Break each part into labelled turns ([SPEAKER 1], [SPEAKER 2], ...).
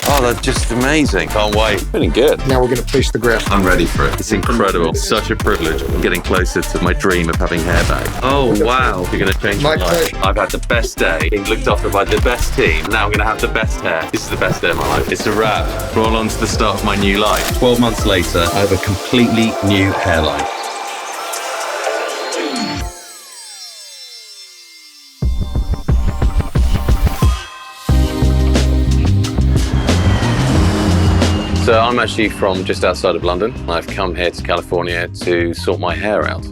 [SPEAKER 1] Oh, that's just amazing. Can't wait. Feeling good.
[SPEAKER 2] Now we're going to place the graft.
[SPEAKER 1] I'm ready for it. It's incredible. Such a privilege. I'm getting closer to my dream of having hair back. Oh, wow. You're going to change my life. I've had the best day, being looked after by the best team. Now I'm going to have the best hair. This is the best day of my life. It's a wrap. Roll on to the start of my new life. 12 months later, I have a completely new hairline. So I'm actually from just outside of London. I've come here to California to sort my hair out.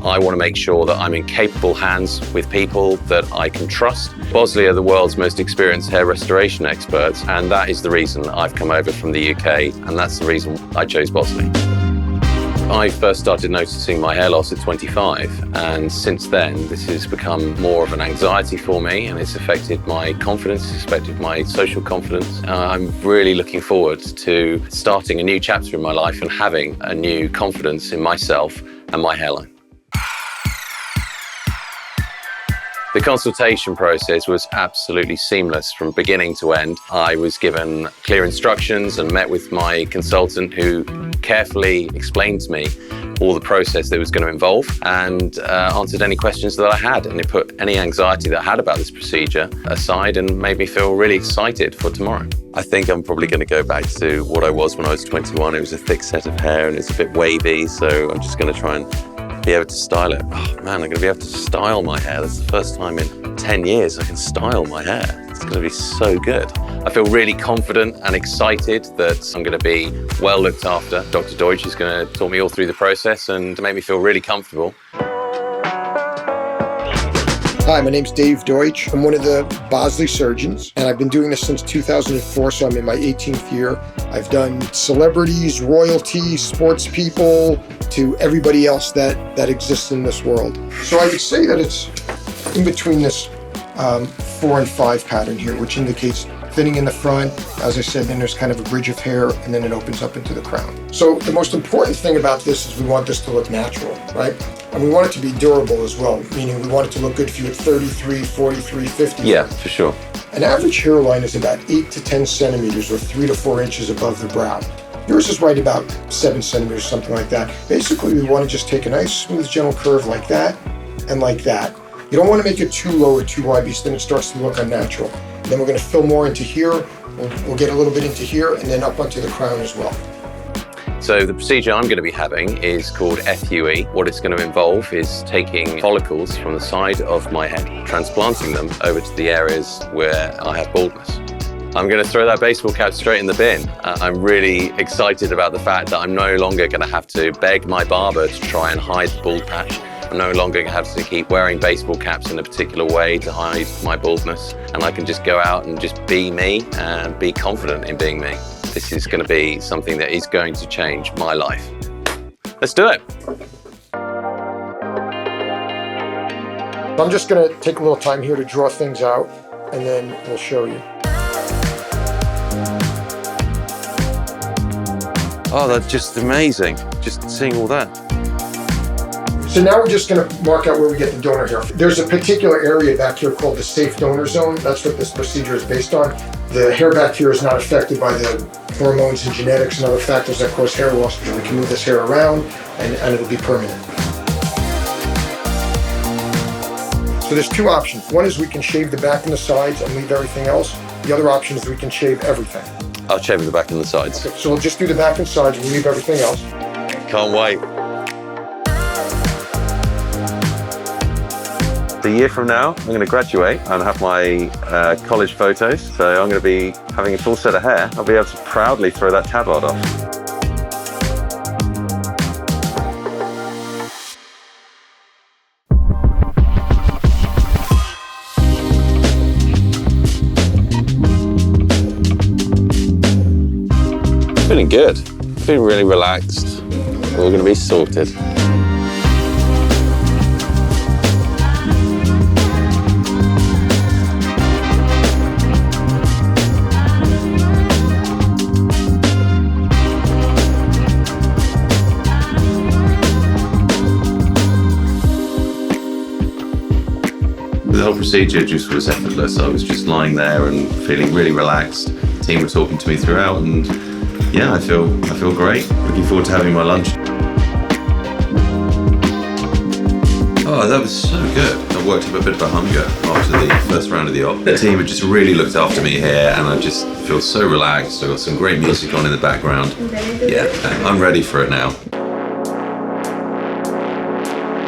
[SPEAKER 1] I want to make sure that I'm in capable hands with people that I can trust. Bosley are the world's most experienced hair restoration experts, and that is the reason I've come over from the UK, and that's the reason I chose Bosley. I first started noticing my hair loss at 25, and since then this has become more of an anxiety for me, and it's affected my confidence, it's affected my social confidence. I'm really looking forward to starting a new chapter in my life and having a new confidence in myself and my hairline. The consultation process was absolutely seamless from beginning to end. I was given clear instructions and met with my consultant, who carefully explained to me all the process that was going to involve and answered any questions that I had. And it put any anxiety that I had about this procedure aside and made me feel really excited for tomorrow. I think I'm probably going to go back to what I was when I was 21. It was a thick set of hair and it's a bit wavy, so I'm just going to try and be able to style it. Oh man, I'm going to be able to style my hair. That's the first time in 10 years I can style my hair. It's going to be so good. I feel really confident and excited that I'm going to be well looked after. Dr. Deutsch is going to talk me all through the process and make me feel really comfortable.
[SPEAKER 2] Hi, my name's Dave Deutsch. I'm one of the Bosley surgeons, and I've been doing this since 2004, so I'm in my 18th year. I've done celebrities, royalty, sports people, to everybody else that exists in this world. So I would say that it's in between this 4 and 5 pattern here, which indicates thinning in the front. As I said, then there's kind of a bridge of hair, and then it opens up into the crown. So the most important thing about this is we want this to look natural, right? And we want it to be durable as well, meaning we want it to look good for you at 33, 43, 50.
[SPEAKER 1] Yeah, for sure.
[SPEAKER 2] An average hairline is about 8 to 10 centimeters or 3 to 4 inches above the brow. Yours is right about 7 centimeters, something like that. Basically, we want to just take a nice, smooth, gentle curve like that and like that. You don't want to make it too low or too wide because then it starts to look unnatural. And then we're going to fill more into here. We'll get a little bit into here and then up onto the crown as well.
[SPEAKER 1] So the procedure I'm going to be having is called FUE. What it's going to involve is taking follicles from the side of my head, transplanting them over to the areas where I have baldness. I'm going to throw that baseball cap straight in the bin. I'm really excited about the fact that I'm no longer going to have to beg my barber to try and hide the bald patch. I'm no longer going to have to keep wearing baseball caps in a particular way to hide my baldness. And I can just go out and just be me and be confident in being me. This is going to be something that is going to change my life. Let's do it.
[SPEAKER 2] I'm just going to take a little time here to draw things out, and then we'll show you.
[SPEAKER 1] Oh, that's just amazing. Just seeing all that.
[SPEAKER 2] So now we're just going to mark out where we get the donor hair. There's a particular area back here called the safe donor zone. That's what this procedure is based on. The hair back here is not affected by the hormones and genetics and other factors that cause hair loss. We can move this hair around and it'll be permanent. So there's 2 options. One is we can shave the back and the sides and leave everything else. The other option is we can shave everything.
[SPEAKER 1] I'll shave the back and the sides.
[SPEAKER 2] Okay, so we'll just do the back and sides and leave everything else.
[SPEAKER 1] Can't wait. A year from now, I'm going to graduate and have my college photos. So I'm going to be having a full set of hair. I'll be able to proudly throw that tabard off. Feeling good. Feeling really relaxed. We're going to be sorted. The whole procedure just was effortless. I was just lying there and feeling really relaxed, team were talking to me throughout, and yeah, I feel great. Looking forward to having my lunch. Oh, that was so good. I worked up a bit of a hunger after the first round of the op. The team had just really looked after me here, and I just feel so relaxed. I've got some great music on in the background. Yeah, I'm ready for it now.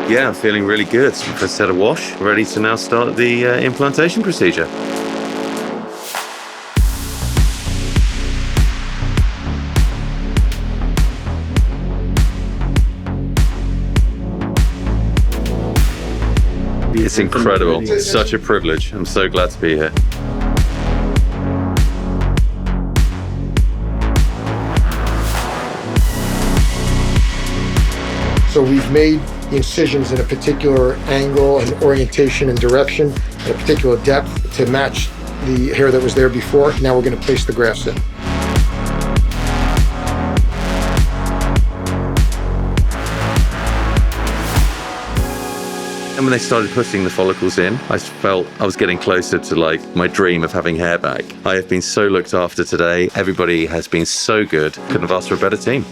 [SPEAKER 1] Yeah, I'm feeling really good. First had a wash, ready to now start the implantation procedure. It's incredible. It's such a privilege. I'm so glad to be here.
[SPEAKER 2] So we've made the incisions in a particular angle and orientation and direction, at a particular depth to match the hair that was there before. Now we're going to place the grafts in.
[SPEAKER 1] And when they started putting the follicles in, I felt I was getting closer to like my dream of having hair back. I have been so looked after today. Everybody has been so good. Couldn't have asked for a better team.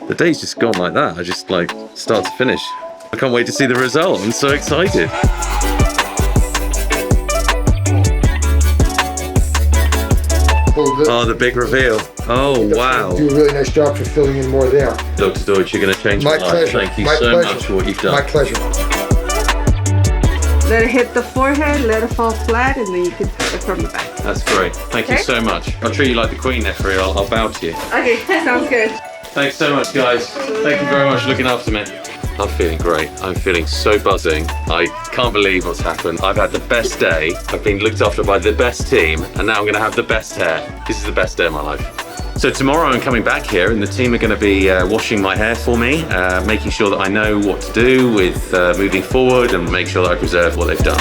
[SPEAKER 1] The day's just gone like that. I just like start to finish. I can't wait to see the result. I'm so excited. Oh, the big reveal. Oh, wow.
[SPEAKER 2] You do a really nice job for filling in more there.
[SPEAKER 1] Dr. Deutsch, you're going to change my life.
[SPEAKER 2] Pleasure.
[SPEAKER 1] Thank you
[SPEAKER 2] My
[SPEAKER 1] so
[SPEAKER 2] pleasure.
[SPEAKER 1] much for what you've done.
[SPEAKER 2] My pleasure.
[SPEAKER 3] Let it hit the forehead, let it fall flat, and then you can cut it from the back.
[SPEAKER 1] That's great. Thank you so much. I'll treat you like the queen, Nefri. I'll bow to you.
[SPEAKER 3] Okay, sounds good.
[SPEAKER 1] Thanks so much, guys. Thank you very much for looking after me. I'm feeling great. I'm feeling so buzzing. I can't believe what's happened. I've had the best day. I've been looked after by the best team, and now I'm going to have the best hair. This is the best day of my life. So tomorrow I'm coming back here, and the team are going to be washing my hair for me, making sure that I know what to do with moving forward and make sure that I preserve what they've done.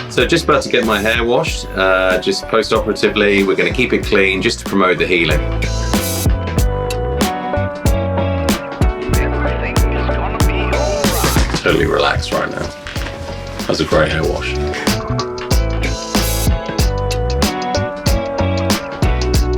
[SPEAKER 1] So just about to get my hair washed, just post-operatively. We're going to keep it clean just to promote the healing. Totally relaxed right now. That was a great hair wash.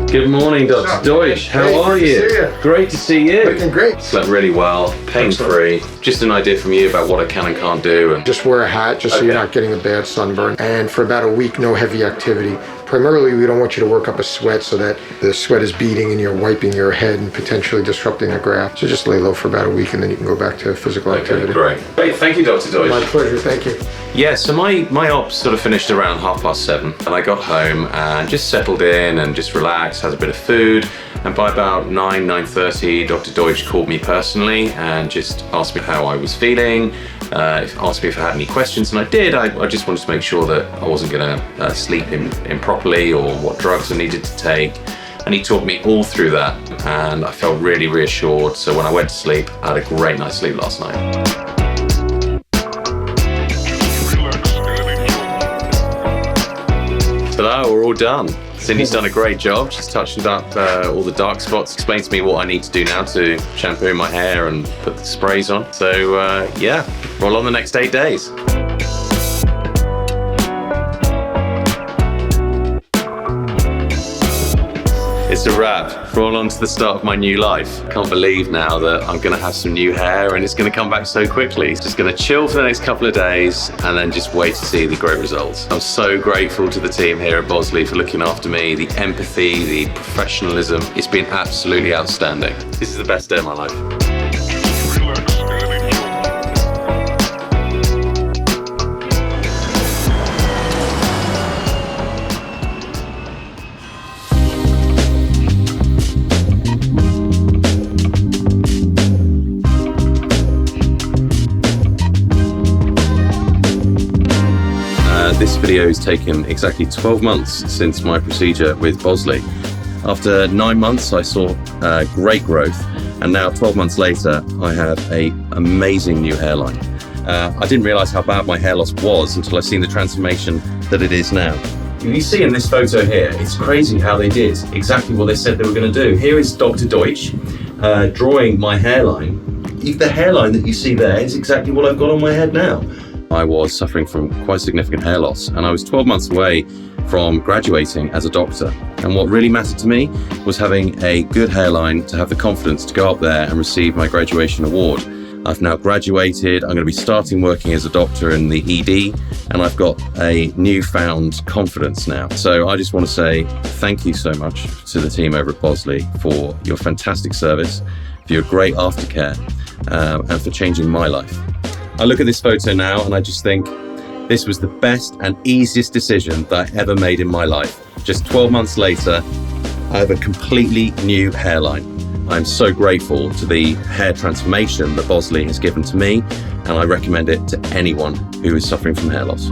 [SPEAKER 1] Good morning, Dr. Deutsch. How are you? Great to see you.
[SPEAKER 2] Looking great.
[SPEAKER 1] Slept really well, pain-free. Just an idea from you about what I can and can't do. And
[SPEAKER 2] Just wear a hat just so you're not getting a bad sunburn. And for about a week, no heavy activity. Primarily, we don't want you to work up a sweat so that the sweat is beating and you're wiping your head and potentially disrupting the graft. So just lay low for about a week and then you can go back to physical activity.
[SPEAKER 1] Great. Thank you, Dr. Deutsch.
[SPEAKER 2] My pleasure, thank you.
[SPEAKER 1] Yeah, so my ops sort of finished around 7:30, and I got home and just settled in and just relaxed, had a bit of food, and by about 9:30, Dr. Deutsch called me personally and just asked me how I was feeling, asked me if I had any questions, and I did. I just wanted to make sure that I wasn't going to sleep improperly or what drugs I needed to take. And he talked me all through that, and I felt really reassured. So when I went to sleep, I had a great night's sleep last night. Ta-da, we're all done. Cindy's done a great job. She's touched up all the dark spots, explained to me what I need to do now to shampoo my hair and put the sprays on. So yeah, we're all on the next 8 days. It's a wrap. We're all on to the start of my new life. Can't believe now that I'm gonna have some new hair and it's gonna come back so quickly. It's just gonna chill for the next couple of days and then just wait to see the great results. I'm so grateful to the team here at Bosley for looking after me, the empathy, the professionalism. It's been absolutely outstanding. This is the best day of my life. This video has taken exactly 12 months since my procedure with Bosley. After 9 months, I saw great growth, and now 12 months later, I have an amazing new hairline. I didn't realize how bad my hair loss was until I've seen the transformation that it is now.
[SPEAKER 4] You see in this photo here, it's crazy how they did exactly what they said they were going to do. Here is Dr. Deutsch drawing my hairline. The hairline that you see there is exactly what I've got on my head now.
[SPEAKER 1] I was suffering from quite significant hair loss, and I was 12 months away from graduating as a doctor. And what really mattered to me was having a good hairline to have the confidence to go up there and receive my graduation award. I've now graduated. I'm going to be starting working as a doctor in the ED, and I've got a newfound confidence now. So I just want to say thank you so much to the team over at Bosley for your fantastic service, for your great aftercare, and for changing my life. I look at this photo now and I just think this was the best and easiest decision that I ever made in my life. Just 12 months later, I have a completely new hairline. I'm so grateful to the hair transformation that Bosley has given to me, and I recommend it to anyone who is suffering from hair loss.